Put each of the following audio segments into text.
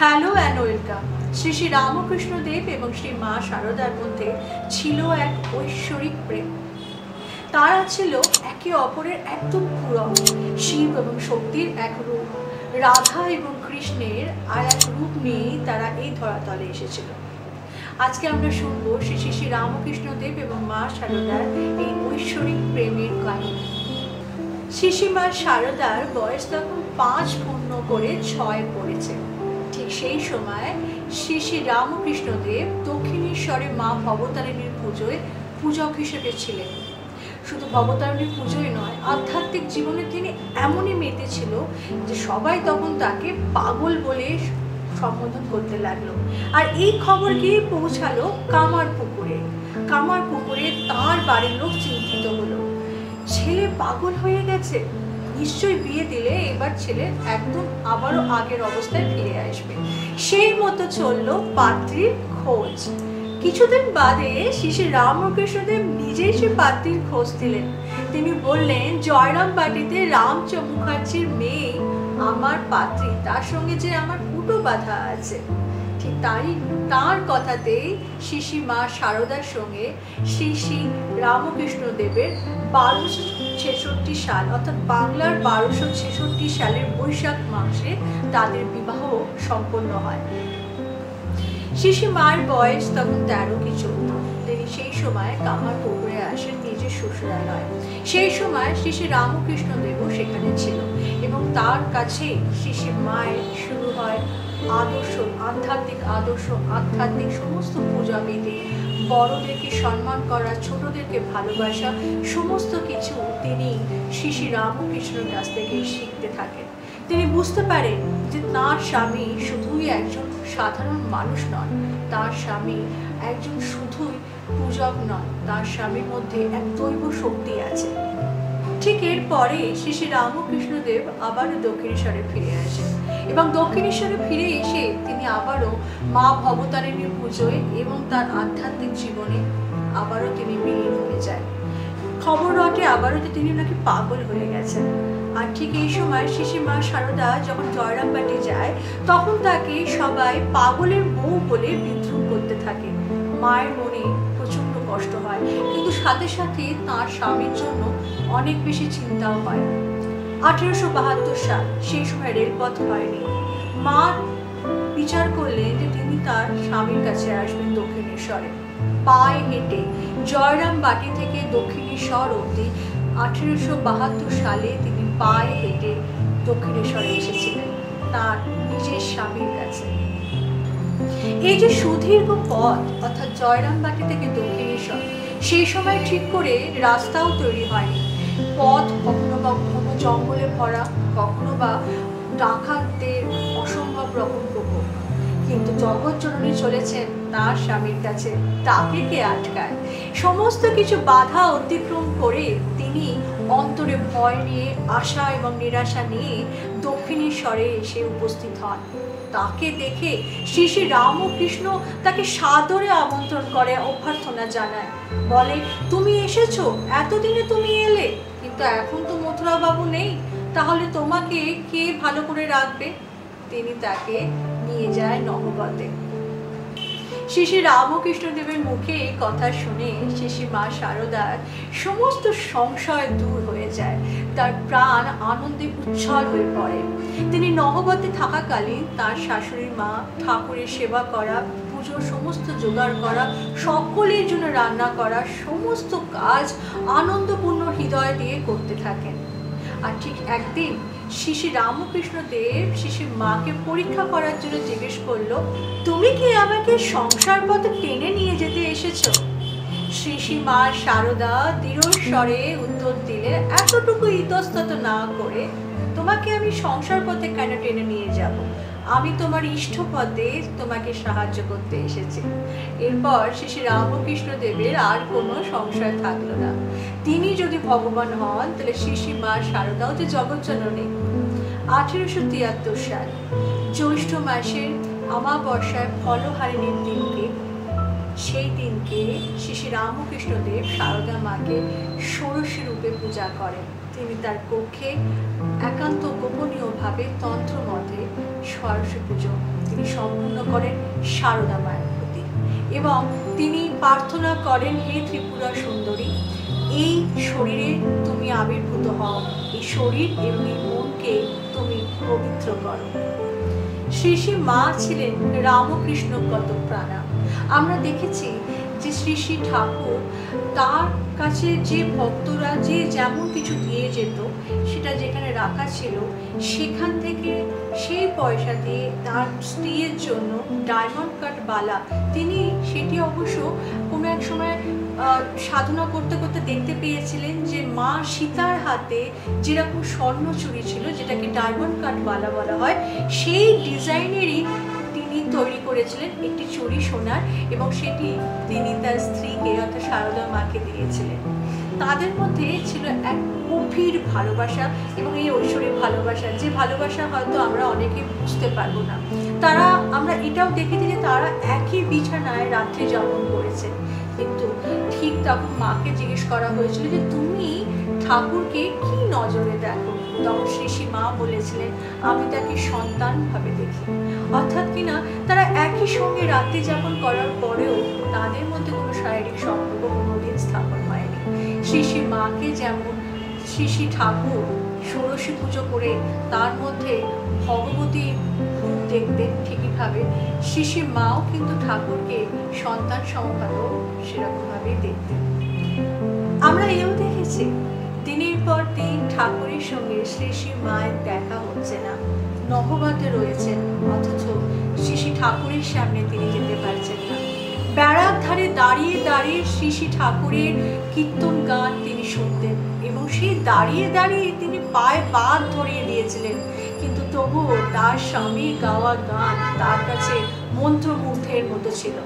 Hello and welcome. Shri Shri Ramakrishnadev এবং শ্রী মা শারদার মধ্যে ছিল এক ঐশ্বরিক প্রেম। তারা ছিল একে অপরের একদম পূরক। শিব এবং শক্তির এক রূপ, রাধা এবং কৃষ্ণের আর এক রূপ নিয়েই তারা এই ধরাতলে এসেছিল। আজকে আমরা শুনবো শ্রী শ্রী শ্রী রামকৃষ্ণদেব এবং মা শারদার এই ঐশ্বরিক প্রেমের কাহিনী। শ্রী শ্রী মা শারদার বয়স তখন 5 পূর্ণ করে 6 পড়েছে। ঠিক সেই সময় শ্রী শ্রী রামকৃষ্ণদেব দক্ষিণেশ্বরে মা ভবতারিণীর পুজোয় পূজক হিসেবে ছিলেন। শুধু ভবতারিণীর পুজোই নয়, আধ্যাত্মিক জীবনে তিনি এমনই মেতেছিল যে সবাই তখন তাকে পাগল বলে সম্বোধন করতে লাগলো। আর এই খবর গিয়ে পৌঁছালো কামারপুকুরে। কামারপুকুরে তাঁর বাড়ির লোক চিন্তিত হলো, ছেলে পাগল হয়ে গেছে, নিশ্চয়ই বিয়ে দিলে এবার ছেলে একদম আবারও আগের অবস্থায় ফিরে আসবে। সেই মতো চললো পাত্রীর খোঁজ। কিছুদিন বাদে শ্রী শ্রী রামকৃষ্ণদেব নিজেই সে পাত্রীর খোঁজ দিলেন। তিনি বললেন, জয়রাম বাটিতে রামচন্দ্র মুখার্জির মেয়ে আমার পাত্রী, তার সঙ্গে যে আমার কুটো বাঁধা আছে। ঠিক তার কথাতেই শ্রী শ্রী মা শারদার সঙ্গে শ্রী শ্রী রামকৃষ্ণদেবের 1266 সাল অর্থাৎ বাংলার 1266 সালের বৈশাখ মাসে তাদের বিবাহ সম্পন্ন হয়। শ্রী শ্রী মায়ের বয়স তখন 13 কি 14। তিনি সেই সময় কামারপুকুরে আসেন নিজের শ্বশুরালয়। সেই সময় শ্রী শ্রী রামকৃষ্ণদেবও সেখানে ছিল এবং তার কাছে শ্রী শ্রী মায়ের শুরু হয় আদর্শ, আধ্যাত্মিক সমস্ত পূজা বিধি, বড়দেরকে সম্মান করা, ছোটদেরকে ভালোবাসা, সমস্ত কিছু তিনি শ্রী শ্রী রামকৃষ্ণের কাছ থেকে শিখতে থাকেন। তিনি বুঝতে পারেন যে তাঁর স্বামী শুধুই একজন সাধারণ মানুষ নন, তার স্বামী একজন শুধুই পূজক নন, তার স্বামীর মধ্যে এক দৈব শক্তি আছে। ঠিক এরপরে শ্রী শ্রী রামকৃষ্ণদেব আবারও দক্ষিণেশ্বরে ফিরে আসেন এবং দক্ষিণেশ্বরে ফিরে এসে তিনি আবারও মা ভবতারিণীর পুজোয় এবং তার আধ্যাত্মিক জীবনে আবারও তিনি বিলীন হয়ে যায়। খবর রটে আবারও যে তিনি নাকি পাগল হয়ে গেছেন। আর ঠিক এই সময় শ্রী শ্রী মা শারদা যখন জয়রামবাটি যায়, তখন তাকে সবাই পাগলের বউ বলে বিদ্রুপ করতে থাকে। মায়ের মনে প্রচন্ড কষ্ট হয়, কিন্তু সাথে সাথে তাঁর স্বামীর জন্য অনেক বেশি চিন্তাও হয়। 1872 সাল, সেই সময় রেলপথ হয়নি। মা বিচার করলেন যে তিনি তার স্বামীর কাছে আসবেন দক্ষিণেশ্বরে। পায়ে হেঁটে জয়রামবাটি থেকে দক্ষিণেশ্বর অবধি 1872 সালে তিনি পায়ে হেঁটে দক্ষিণেশ্বরে এসেছিলেন তার নিজের স্বামীর কাছে। এই যে সুদীর্ঘ পথ অর্থাৎ জয়রামবাটি থেকে দক্ষিণেশ্বর, সেই সময় ঠিক করে রাস্তাও তৈরি হয়নি। পথ কখনো বা ঘন জঙ্গলে ভরা, কখনো বা ডাকাতদের অসম্ভব রকম প্রকোপ। কিন্তু জগৎজননী চলেছেন তার স্বামীর কাছে, তাকে কে আটকায়? সমস্ত কিছু বাধা অতিক্রম করে তিনি অন্তরে ভয় নিয়ে, আশা এবং নিরাশা নিয়ে দক্ষিণেশ্বরে এসে উপস্থিত হন। তাকে দেখে শ্রী শ্রী রামকৃষ্ণ তাকে সাদরে আমন্ত্রণ করে, অভ্যর্থনা জানায়, বলে, তুমি এসেছো, এতদিনে তুমি এলে, কিন্তু এখন তো মথুরা বাবু নেই, তাহলে তোমাকে কে ভালো করে রাখবে? তিনি তাকে নিয়ে যায় নহবতে। শ্রী শ্রী রামকৃষ্ণদেবের মুখে এই কথা শুনে শ্রী শ্রী মা শারদার সমস্ত সংশয় দূর হয়ে যায়, তার প্রাণ আনন্দে উচ্ছল হয়ে পড়ে। তিনি নহবতে থাকাকালীন তার শাশুড়ি মা ঠাকুরের সেবা করা, পুজোর সমস্ত জোগাড় করা, সকলের জন্য রান্না করা, সমস্ত কাজ আনন্দপূর্ণ হৃদয় দিয়ে করতে থাকেন। আর ঠিক একদিন শ্রী শ্রী রামকৃষ্ণদেব শ্রী শ্রী মাকে পরীক্ষা করার জন্য জিজ্ঞেস করলো, তুমি কি আমাকে সংসার পথে টেনে নিয়ে যেতে এসেছো? শ্রী শ্রী মা শারদা দৃঢ়স্বরে উত্তর দিলে, এতটুকু ইতস্তত না করে তোমাকে আমি সংসার পথে কেন টেনে নিয়ে যাব? আমি তোমার ইষ্ট পথে তোমাকে সাহায্য করতে এসেছি। এরপর শ্রী শ্রী রামকৃষ্ণদেবের আর কোনো সংশয় থাকলো না। তিনি যদি ভগবান হন, তাহলে শ্রী শ্রী মা শারদাও যে জগৎজননী। 1873 সাল জ্যৈষ্ঠ মাসের অমাবস্যায় ফলহারিণীর দিনকে, সেই দিনকে শ্রী শ্রী রামকৃষ্ণদেব শারদা মাকে ষোড়শী রূপে পূজা করেন। তিনি তার কক্ষে একান্ত গোপনীয়ভাবে তন্ত্র মতে ষোড়শী পুজো তিনি সম্পূর্ণ করেন সারদা মায়ের প্রতি এবং তিনি প্রার্থনা করেন, হে ত্রিপুরা সুন্দরী, এই শরীরে তুমি আবির্ভূত হও, এই শরীর এবং এই মনকে তুমি পবিত্র করো। শ্রী শ্রী মা ছিলেন রামকৃষ্ণগত প্রাণা। আমরা দেখেছি যে শ্রী শ্রী ঠাকুর তার কাছে যে ভক্তরা যে যেমন কিছু দিয়ে যেত, সেটা যেখানে রাখা ছিল সেখান থেকে সেই পয়সা দিয়ে তার স্ত্রীর জন্য ডায়মন্ড কাট বালা, তিনি সেটি অবশ্য কোনো এক সময় সাধনা করতে করতে দেখতে পেয়েছিলেন যে মা সীতার হাতে যেরকম স্বর্ণ চুড়ি ছিল, যেটাকে ডায়মন্ড কাট বালা বলা হয়, সেই ডিজাইনেরই তিনি তৈরি করেছিলেন একটি চুড়ি সোনার, এবং সেটি তিনি তার স্ত্রীকে অর্থাৎ সারদা মাকে দিয়েছিলেন। তাদের মধ্যে ছিল এক গভীর ভালোবাসা এবং এই ঐশ্বরিক ভালোবাসা, যে ভালোবাসা হয়তো আমরা অনেকে বুঝতে পারবো না। তারা, আমরা এটাও দেখেছি যে তারা একই বিছানায় রাত্রি যাপন করেছেন, কিন্তু ঠিক তখন মাকে জিজ্ঞেস করা হয়েছিল যে তুমি ঠাকুরকে কি নজরে দেখো? তখন শ্রী শ্রী মা বলেছিলেন, আমি তাকে সন্তান ভাবে দেখি। অর্থাৎ কিনা তারা একই সঙ্গে রাত্রি যাপন করার পরেও তাদের মধ্যে কোনো শারীরিক সম্পর্ক কোনোদিন স্থাপন হয়নি। শ্রী শ্রী মাকে যেমন শ্রী শ্রী ঠাকুর ষোড়শী পুজো করে তার মধ্যে ভগবতী রূপ দেখতেন, ঠিকইভাবে শ্রী শ্রী মাও কিন্তু ঠাকুরকে সন্তান সমভাবে সেরকমভাবেই দেখতেন। আমরা এও দেখেছি দিনের পর দিন ঠাকুরের সঙ্গে শ্রী শ্রী মায়ের দেখা হচ্ছে না, নহবতে রয়েছেন, অথচ শ্রী শ্রী ঠাকুরের সামনে তিনি যেতে পারছেন না। বেড়ার ধারে দাঁড়িয়ে দাঁড়িয়ে শ্রী শ্রী ঠাকুরের কীর্তন গান তিনি শুনতেন এবং সেই দাঁড়িয়ে দাঁড়িয়ে তিনি পায়ে বাদ ধরিয়ে দিয়েছিলেন, কিন্তু তবুও তার স্বামীর গাওয়া গান তার কাছে মন্ত্রমুগ্ধের মতো ছিল।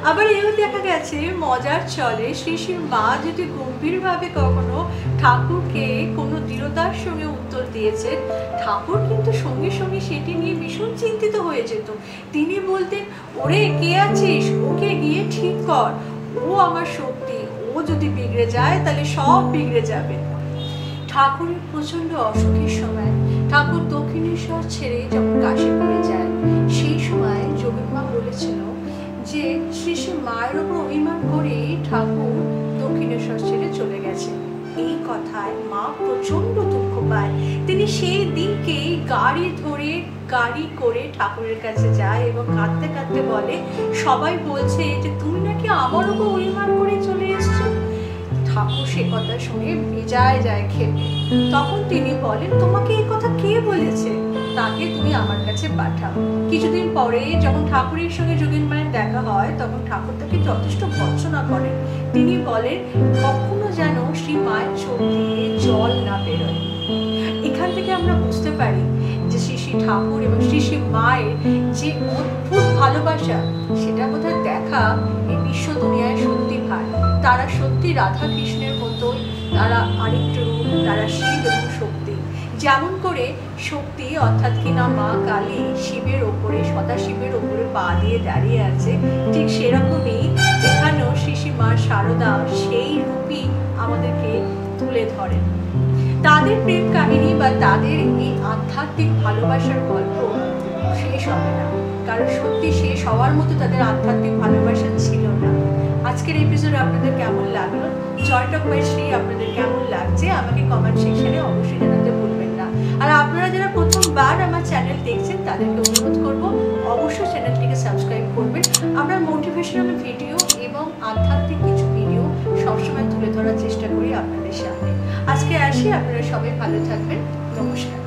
আবার এও দেখা গেছে মজার চলে শ্রী শ্রী মা যদি গম্ভীরভাবে কখনো ঠাকুরকে কোনো দৃঢ়তার সঙ্গে উত্তর দিয়েছেন, ঠাকুর কিন্তু সঙ্গে সঙ্গে সেটি নিয়ে ভীষণ চিন্তিত হয়ে যেত। তিনি বলতেন, ওরে কে আছিস, ওকে গিয়ে ঠিক কর, ও আমার শক্তি, ও যদি বিগড়ে যায় তাহলে সব বিগড়ে যাবে। ঠাকুরের প্রচণ্ড অসুখের সময় ঠাকুর দক্ষিণেশ্বর ছেড়ে যখন কাশীপুরে যায়, সেই সময় যোগীমা বলেছিল যে শ্রী শ্রী মায়ের উপর অভিমান করে ঠাকুর দক্ষিণেশ্বর ছেড়ে চলে গেছে। এই কথায় মা প্রচন্ড দুঃখ পায়। তিনি সেই দিনকেই গাড়ি করে ঠাকুরের কাছে যায় এবং কাঁদতে কাঁদতে বলে, সবাই বলছে যে তুমি নাকি আমার উপর অভিমান করে চলে এসছো। ঠাকুর সে কথা শুনে বেজায় যায় খেপে। তখন তিনি বলেন, তোমাকে এই কথা কে বলেছে? তাকে তুমি আমার কাছে পাঠাও। কিছুদিন পরে যখন ঠাকুরের সঙ্গে যোগীন মায়ের দেখা হয়, তখন ঠাকুর তাকে যথেষ্ট ভর্ৎসনা করেন। তিনি বলেন, কখনো যেন শ্রী মায়ের চোখ দিয়ে জল না বেরোয়। এখান থেকে আমরা বুঝতে পারি যে শ্রী শ্রী ঠাকুর এবং শ্রী শ্রী মায়ের যে অদ্ভুত ভালোবাসা, সেটা বোধহয় দেখা এই বিশ্ব দুনিয়ায় সত্যি ভার। তারা সত্যি রাধা কৃষ্ণের মতোই, তারা আরেকটু রূপ, তারা শিব এবং শক্তি। যেমন করে শক্তি অর্থাৎ কিনা মা কালী শিবের ওপরে, সদাশিবের ওপরে পা দিয়ে দাঁড়িয়ে আছে, ঠিক সেরকমই এখানেও শ্রী শ্রী মা শারদা সেই রূপই আমাদেরকে তুলে ধরেন। তাদের প্রেম কাহিনী বা তাদের এই আধ্যাত্মিক ভালোবাসার গল্প শেষ হবে না, কারণ সত্যি শেষ হওয়ার মতো তাদের আধ্যাত্মিক ভালোবাসা ছিল না। আজকের এপিসোড আপনাদের কেমন লাগলো, জয় টক বাই শ্রী আপনাদের কেমন লাগছে আমাকে কমেন্ট সেকশনে অবশ্যই জানাতে ভুলবেন না। আর আপনারা যারা প্রথমবার আমার চ্যানেল দেখছেন তাদেরকে অনুরোধ করব অবশ্যই চ্যানেলটিকে সাবস্ক্রাইব করবেন। আমরা মোটিভেশনাল ভিডিও এবং আধ্যাত্মিক কিছু ভিডিও সবসময় তুলে ধরার চেষ্টা করি আপনাদের সামনে। আজকে আসি, আপনারা সবাই ভালো থাকবেন। নমস্কার।